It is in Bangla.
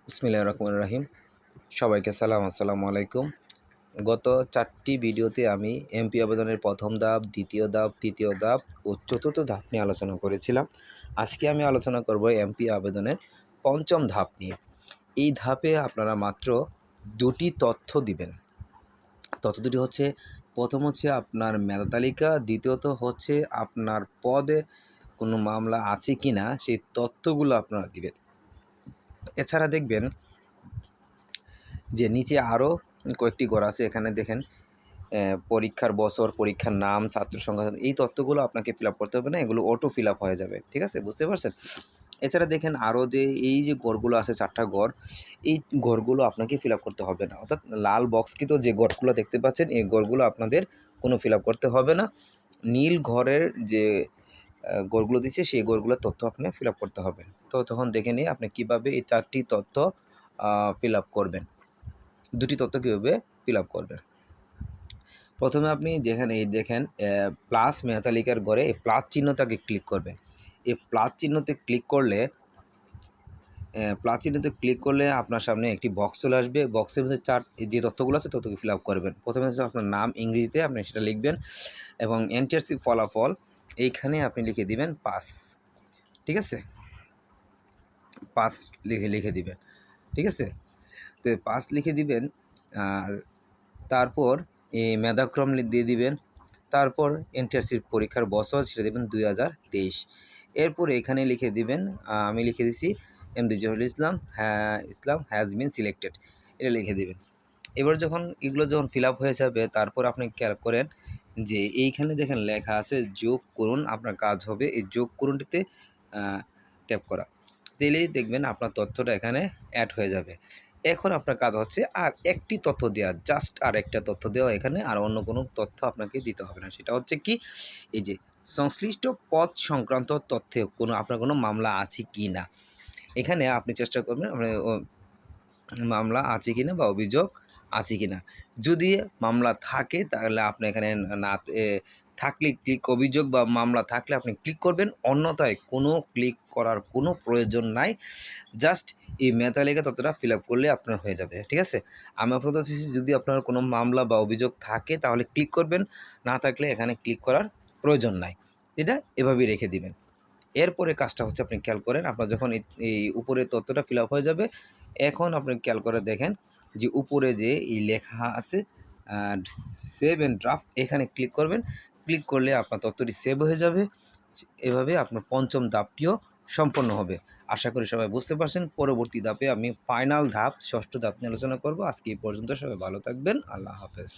বিসমিল্লাহির রহমানির রহিম। সবাইকে আসসালামু আলাইকুম। গত 4টি ভিডিওতে আমি এমপি আবেদনের প্রথম ধাপ, দ্বিতীয় ধাপ, তৃতীয় ধাপ ও চতুর্থ ধাপ নিয়ে আলোচনা করেছিলাম। আজকে আমি আলোচনা করব এমপি আবেদনের পঞ্চম ধাপ নিয়ে। এই ধাপে আপনারা মাত্র 2টি তথ্য দিবেন। তথ্য দুটি হচ্ছে, প্রথম হচ্ছে আপনার মেধা তালিকা, দ্বিতীয়ত হচ্ছে আপনার পদে কোনো মামলা আছে কিনা সেই তথ্যগুলো আপনারা দিবেন। এছাড়া দেখবেন যে নিচে আরও কয়েকটি ঘর আছে, এখানে দেখেন পরীক্ষার বছর, পরীক্ষার নাম, ছাত্র সংখ্যা, এই তথ্যগুলো আপনাকে ফিল আপ করতে হবে না, এগুলো অটো ফিল আপ হয়ে যাবে। ঠিক আছে, বুঝতে পারছেন? এছাড়া দেখেন আরও যে এই যে ঘরগুলো আছে 4টা ঘর, এই ঘরগুলো আপনাকে ফিল আপ করতে হবে না, অর্থাৎ লাল বক্সকৃত যে ঘরগুলো দেখতে পাচ্ছেন এই ঘরগুলো আপনাদের কোনো ফিল আপ করতে হবে না। নীল ঘরের যে ঘরগুলো দিচ্ছে সেই ঘরগুলোর তথ্য আপনি ফিল আপ করতে হবে। তো তখন দেখে নিয়ে আপনি কীভাবে এই 4টি তথ্য ফিল আপ করবেন, 2টি তথ্য কীভাবে ফিল আপ করবেন। প্রথমে আপনি যেখানে এই দেখেন প্লাস মেধা তালিকার ঘরে এই প্লাস চিহ্নটাকে ক্লিক করবেন। এই প্লাস চিহ্নতে ক্লিক করলে আপনার সামনে একটি বক্স চলে আসবে। বক্সের মধ্যে যে তথ্যগুলো আছে তথ্যকে ফিল আপ করবেন। প্রথমে হচ্ছে আপনার নাম ইংরেজিতে আপনি সেটা লিখবেন এবং এনটিআরসি ফলাফল এইখানে আপনি লিখে দিবেন 5। ঠিক আছে, 5 লিখে দিবেন। ঠিক আছে, তো 5 লিখে দিবেন। আর তারপর এই মেধাক্রম দিয়ে দিবেন। তারপর এনটিআরসির পরীক্ষার বছর সেটা দেবেন 2023। এরপর এখানে লিখে দিবেন, আমি লিখে দিছি MD Zahirul Islam has been selected, এটা লিখে দিবেন। এবার এগুলো যখন ফিল আপ হয়ে যাবে, তারপর আপনি খেয়াল করেন যে এইখানে দেখেন লেখা আছে যোগ করুন, আপনার কাজ হবে এই যোগ করুনটিতে ট্যাপ করা। দিলেই দেখবেন আপনার তথ্যটা এখানে অ্যাড হয়ে যাবে। এখন আপনার কাজ হচ্ছে আর একটি তথ্য দেওয়া, জাস্ট আর একটা তথ্য দেওয়া এখানে, আর অন্য কোনো তথ্য আপনাকে দিতে হবে না। সেটা হচ্ছে কি, এই যে সংশ্লিষ্ট পদ সংক্রান্ত তথ্যে আপনার কোনো মামলা আছে কি না, এখানে আপনি চেষ্টা করবেন মামলা আছে কিনা বা অভিযোগ আছে কিনা। যদি মামলা থাকে তাহলে আপনি এখানে না থাকলে অভিযোগ বা মামলা থাকলে আপনি ক্লিক করবেন, অন্যথায় কোনো ক্লিক করার কোনো প্রয়োজন নাই। জাস্ট এই মেধা তালিকা ততটা ফিল আপ করলে আপনার হয়ে যাবে। ঠিক আছে, আমি আপনাদের যদি আপনার কোনো মামলা বা অভিযোগ থাকে তাহলে ক্লিক করবেন, না থাকলে এখানে ক্লিক করার প্রয়োজন নাই। এটা এভাবেই রেখে দিবেন। এরপরে কাজটা হচ্ছে, আপনি খেয়াল করেন আপনার যখন এই উপরে তথ্যটা ফিল আপ হয়ে যাবে, এখন আপনি খেয়াল করে দেখেন যে উপরে যে এই লেখা আছে সেভ অ্যান্ড ড্রাফট, এখানে ক্লিক করবেন। ক্লিক করলে আপনার তথ্যটি সেভ হয়ে যাবে। এভাবে আপনার পঞ্চম ধাপটিও সম্পন্ন হবে। আশা করি সবাই বুঝতে পারছেন। পরবর্তী ধাপে আমি ফাইনাল ধাপ 6ষ্ঠ ধাপ নিয়ে আলোচনা করব। আজকে এই পর্যন্ত, সবাই ভালো থাকবেন। আল্লাহ হাফেজ।